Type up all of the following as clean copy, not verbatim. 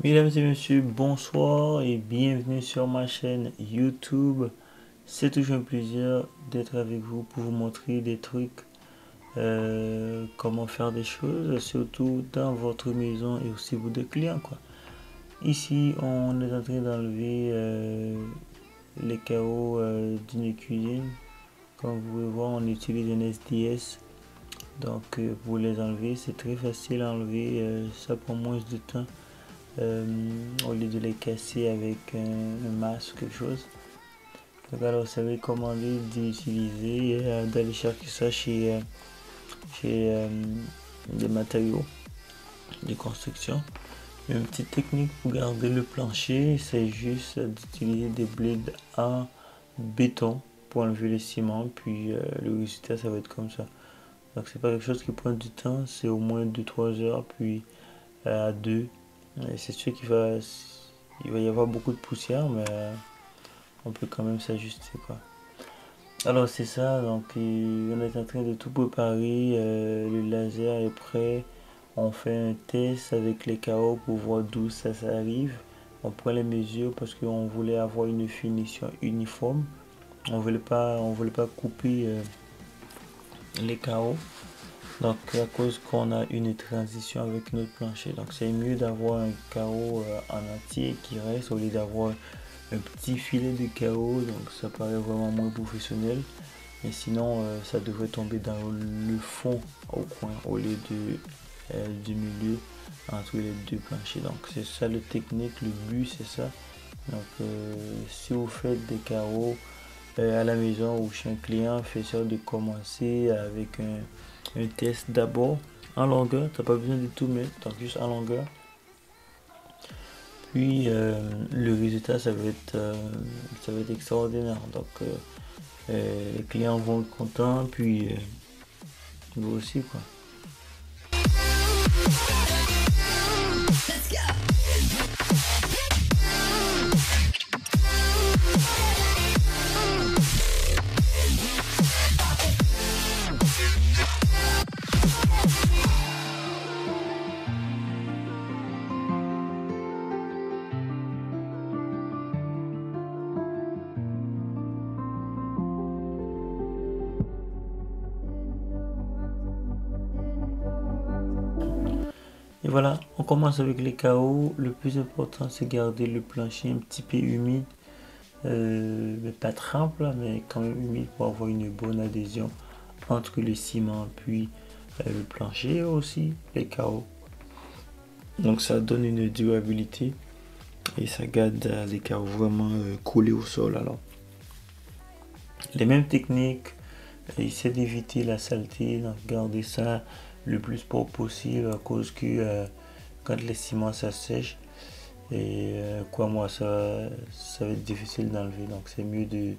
Mesdames et messieurs, bonsoir et bienvenue sur ma chaîne YouTube. C'est toujours un plaisir d'être avec vous pour vous montrer des trucs, comment faire des choses, surtout dans votre maison et aussi pour des clients, quoi. Ici, on est en train d'enlever les carreaux d'une cuisine. Comme vous pouvez voir, on utilise un SDS. Donc, pour les enlever, c'est très facile à enlever, ça prend moins de temps. Au lieu de les casser avec un masque ou quelque chose. Donc alors c'est recommandé d'utiliser, d'aller chercher ça chez des matériaux de construction. Une petite technique pour garder le plancher, c'est juste d'utiliser des blades en béton pour enlever le ciment, puis le résultat ça va être comme ça. Donc c'est pas quelque chose qui prend du temps, c'est au moins 2-3 heures, puis à 2. C'est sûr qu'il va y avoir beaucoup de poussière, mais on peut quand même s'ajuster, quoi. Alors c'est ça, donc on est en train de tout préparer, le laser est prêt, on fait un test avec les carreaux pour voir d'où ça arrive. On prend les mesures parce qu'on voulait avoir une finition uniforme, on voulait pas couper les carreaux. Donc à cause qu'on a une transition avec notre plancher, donc c'est mieux d'avoir un carreau en entier qui reste au lieu d'avoir un petit filet de carreau, donc ça paraît vraiment moins professionnel. Mais sinon ça devrait tomber dans le fond au coin au lieu du milieu entre les deux planchers. Donc c'est ça le technique, le but c'est ça. Donc si vous faites des carreaux à la maison ou chez un client, faites sûr de commencer avec un test d'abord en longueur, t'as pas besoin de tout mettre, donc juste en longueur. Puis le résultat ça va être extraordinaire. Donc les clients vont être contents, puis vous aussi, quoi. Et voilà, on commence avec les carreaux. Le plus important, c'est garder le plancher un petit peu humide. Mais pas trempe là, mais quand même humide pour avoir une bonne adhésion entre le ciment puis le plancher et aussi les carreaux. Donc ça donne une durabilité et ça garde les carreaux vraiment collés au sol. Alors, les mêmes techniques, essayer d'éviter la saleté, donc garder ça le plus propre possible à cause que quand les ciments ça sèche et quoi moi ça va être difficile d'enlever, donc c'est mieux de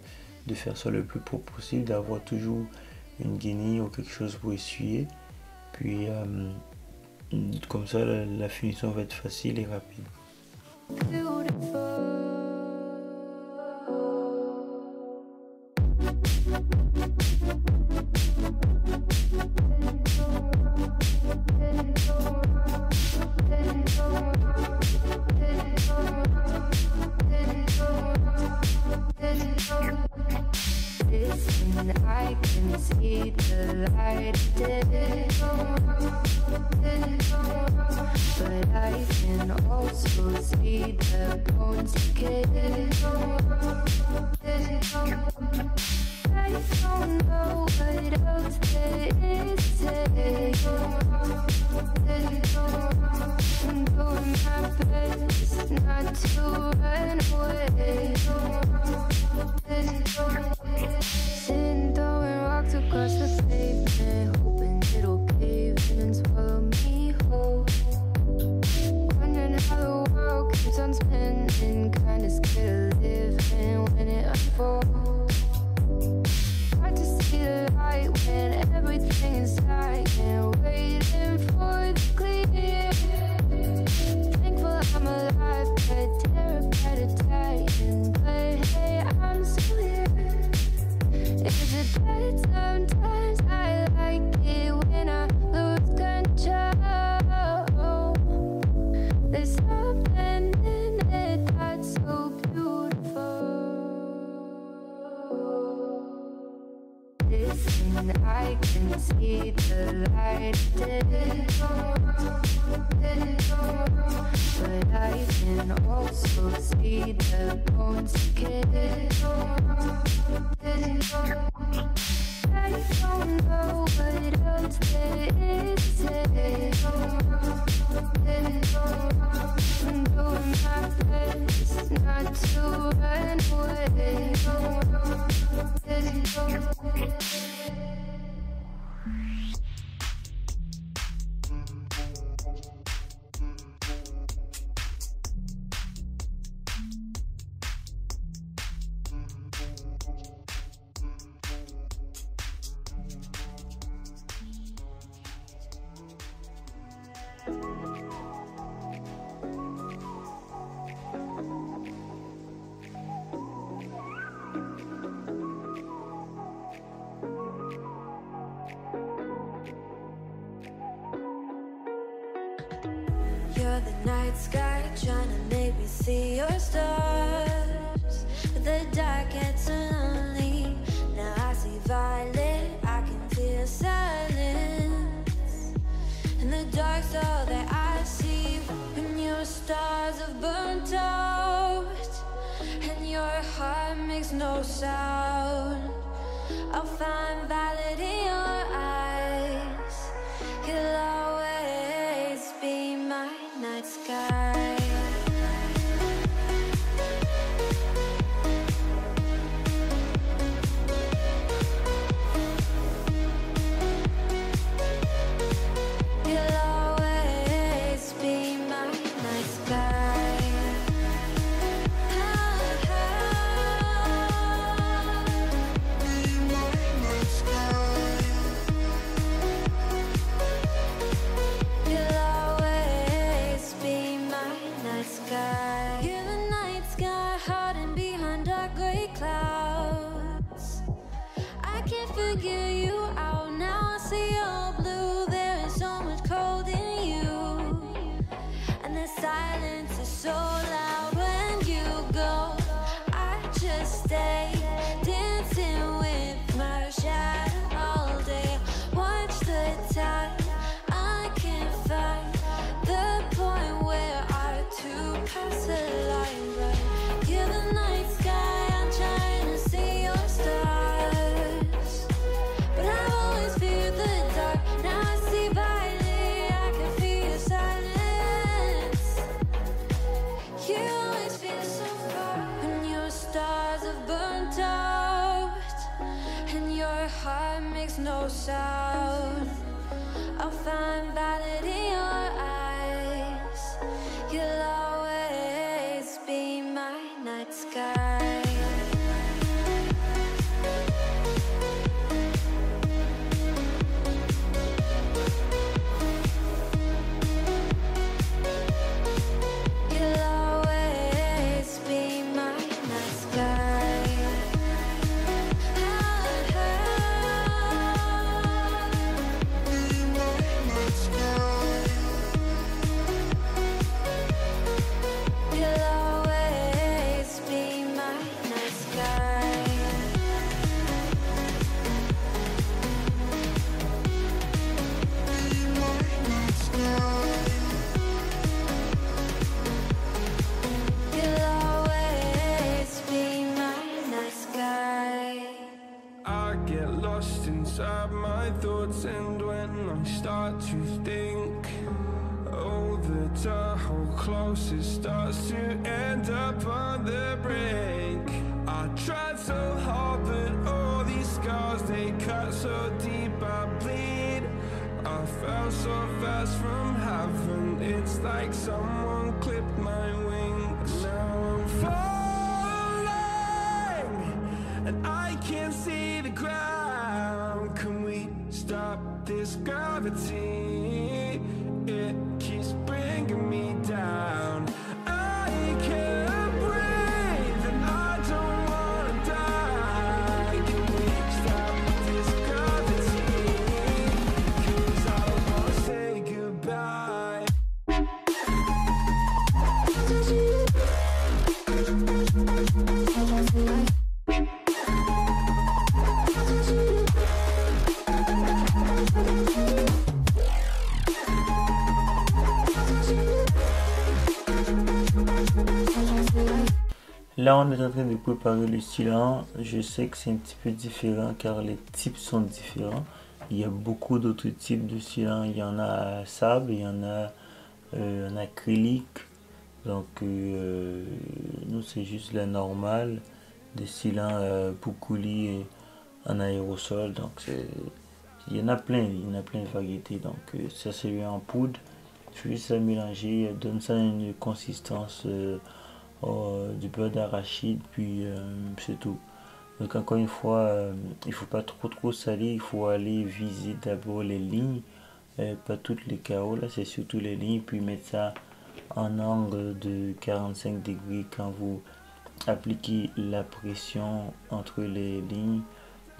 faire ça le plus propre possible, d'avoir toujours une guenille ou quelque chose pour essuyer, puis comme ça la finition va être facile et rapide. I can see the light of day, but I can also see the bones decay. I don't know what else there is to say. I'm doing my best not to run away. Sitting throwing rocks across the pavement, hoping it'll cave in and swallow me whole. Wondering how the world keeps on spinning, kinda scared of living when it unfolds. Hard to see the light when everything is dying, waiting for the clear. Thankful I'm alive, but terrified of dying. But hey, I'm still here. Is it bad sometimes? I can see the light but I can also see the bones decay. I don't know what else there is to say. I'm doing my best not to run away. You're the night sky trying to make me see your stars, but the dark gets lonely. Now I see violet, I can feel silence. In the dark's all that I see. When your stars have burnt out and your heart makes no sound, I'll find violet in your eyes. You'll always be my night sky. You'll always be my night sky. You'll always be my night sky. You're the night sky hiding behind dark gray clouds. I can't figure you out now. I see your blue. There is so much cold in you, and the silence is so loud when you go. I just stay dancing with my shadow all day. Watch the tide. I can't find the point where our two paths align. Right? You're the night sky. I'm trying to see your stars, but I've always feared the dark. Now I see violet. I can feel your silence. You always feel so far when your stars have burnt out and your heart makes no sound. I'll find violet in your eyes. You'll always be my night sky. You'll always be my night sky. You'll always be my night sky. You'll always be my night sky. I get lost inside my thoughts, and when I start to think, oh, the tunnel closest starts to end up on the brink. I tried so hard, but all these scars, they cut so deep, I bleed. I fell so fast from heaven, it's like someone clipped my wings. Now I'm falling, and I can't see the ground. Can we stop this gravity? It keeps bringing me down. I can't breathe and I don't wanna die. Can we stop this gravity? 'Cause I don't wanna say goodbye. Là, on est en train de préparer le stylant. Je sais que c'est un petit peu différent car les types sont différents. Il y a beaucoup d'autres types de stylant. Il y en a à sable, il y en a en acrylique. Donc, nous, c'est juste la normale des stylants pour coulis et en aérosol. Donc, il y en a plein de variétés. Donc, ça, c'est lui en poudre. Je vais juste la mélanger, donne ça une consistance du beurre d'arachide, puis c'est tout. Donc encore une fois, il faut pas trop saler, il faut aller viser d'abord les lignes, pas toutes les carreaux, là c'est surtout les lignes, puis mettre ça en angle de 45 degrés quand vous appliquez la pression entre les lignes.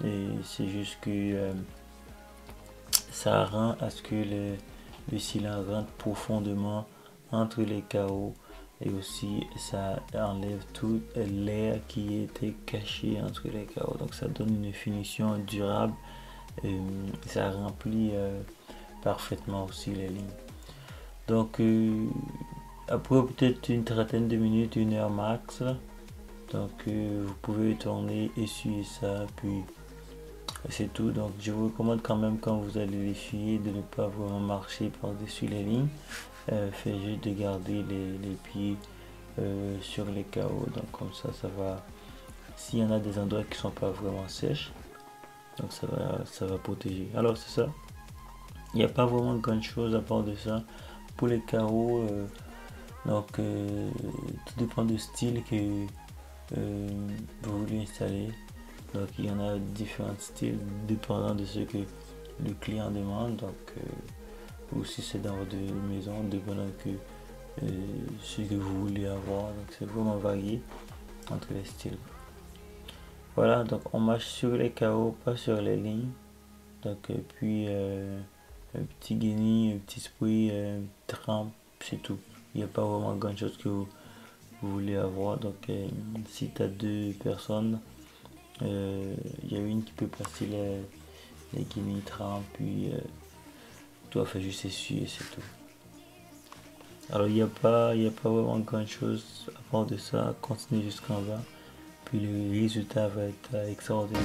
Et c'est juste que ça rend à ce que le stylant rentre profondément entre les carreaux. Et aussi, ça enlève tout l'air qui était caché entre les carreaux. Donc, ça donne une finition durable. Et ça remplit parfaitement aussi les lignes. Donc, après peut-être une trentaine de minutes, 1 heure max. Donc, vous pouvez tourner, essuyer ça. Puis, c'est tout. Donc, je vous recommande quand même, quand vous allez l'essuyer, de ne pas vraiment marcher par-dessus les lignes. Fait juste de garder les pieds sur les carreaux, donc comme ça va, s'il y en a des endroits qui sont pas vraiment sèches, donc ça va protéger. Alors c'est ça, il n'y a pas vraiment grand chose à part de ça pour les carreaux. Donc tout dépend du style que vous voulez installer. Donc il y en a différents styles dépendant de ce que le client demande. Donc ou si c'est dans votre maison, dépendant que ce que vous voulez avoir. Donc c'est vraiment varié entre les styles. Voilà, donc on marche sur les carreaux, pas sur les lignes. Donc puis un petit guenille, un petit spray, trempe, c'est tout. Il n'y a pas vraiment grand chose que vous voulez avoir. Donc si tu as 2 personnes, il y a une qui peut passer les guenilles trempe, puis toi fait juste essuyer, c'est tout. Alors il n'y a pas vraiment grand chose à part de ça. Continuez jusqu'en bas, puis le résultat va être extraordinaire.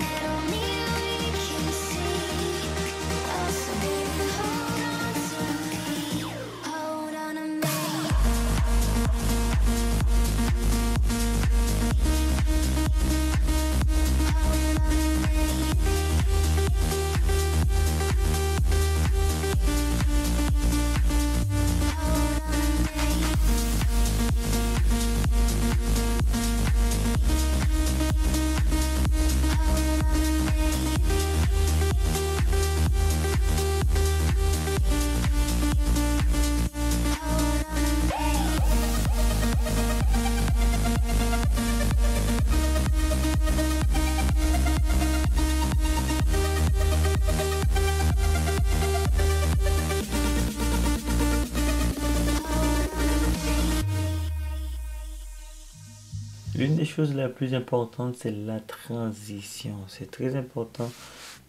L'une des choses la plus importante, c'est la transition. C'est très important.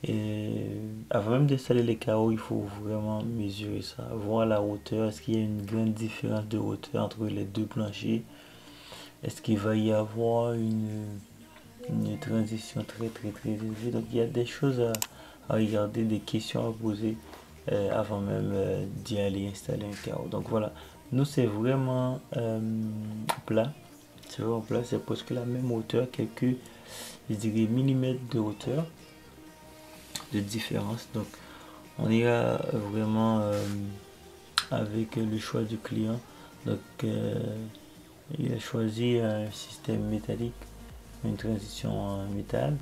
Et avant même d'installer les carreaux, il faut vraiment mesurer ça. Voir la hauteur. Est-ce qu'il y a une grande différence de hauteur entre les 2 planchers? Est-ce qu'il va y avoir une transition très élevée? Donc il y a des choses à regarder, des questions à poser avant même d'y aller installer un carreau. Donc voilà, nous c'est vraiment plat. C'est vraiment plat, c'est presque la même hauteur, quelques, je dirais, millimètres de hauteur de différence. Donc on ira vraiment avec le choix du client. Donc il a choisi un système métallique, une transition en métal.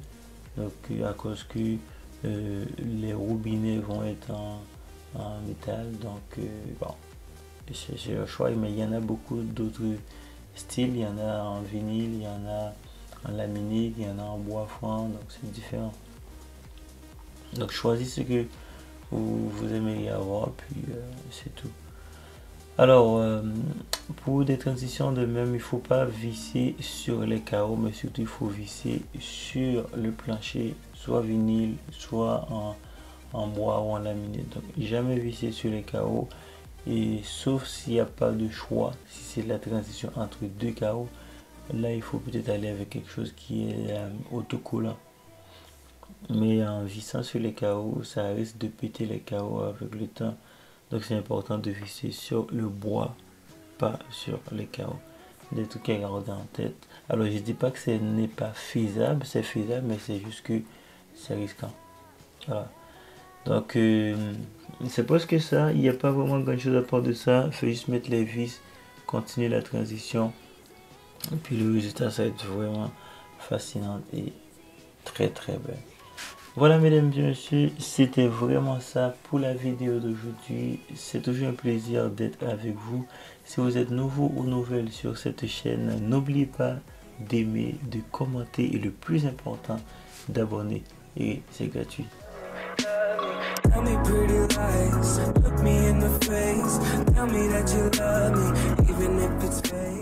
Donc à cause que les robinets vont être en métal. Donc bon, c'est un choix, mais il y en a beaucoup d'autres styles. Il y en a en vinyle, il y en a en laminé, il y en a en bois franc, donc c'est différent. Donc choisissez ce que vous aimeriez avoir, puis c'est tout. Alors pour des transitions de même, il ne faut pas visser sur les carreaux, mais surtout il faut visser sur le plancher, soit vinyle, soit en bois ou en laminé. Donc jamais visser sur les carreaux, et sauf s'il n'y a pas de choix, si c'est la transition entre 2 carreaux, Là, il faut peut-être aller avec quelque chose qui est autocollant. Mais en vissant sur les carreaux, ça risque de péter les carreaux avec le temps. Donc c'est important de visser sur le bois, pas sur les carreaux. Des trucs à garder en tête. Alors je dis pas que ce n'est pas faisable, c'est faisable, mais c'est juste que c'est risquant. Voilà. Donc c'est presque ça, il n'y a pas vraiment grand chose à part de ça. Il faut juste mettre les vis, continuer la transition. Et puis le résultat, ça va être vraiment fascinant et très très bien. Voilà mesdames et messieurs, c'était vraiment ça pour la vidéo d'aujourd'hui. C'est toujours un plaisir d'être avec vous. Si vous êtes nouveau ou nouvelle sur cette chaîne, n'oubliez pas d'aimer, de commenter et le plus important, d'abonner. Et c'est gratuit. Tell me pretty lies, look me in the face. Tell me that you love me, even if it's fake.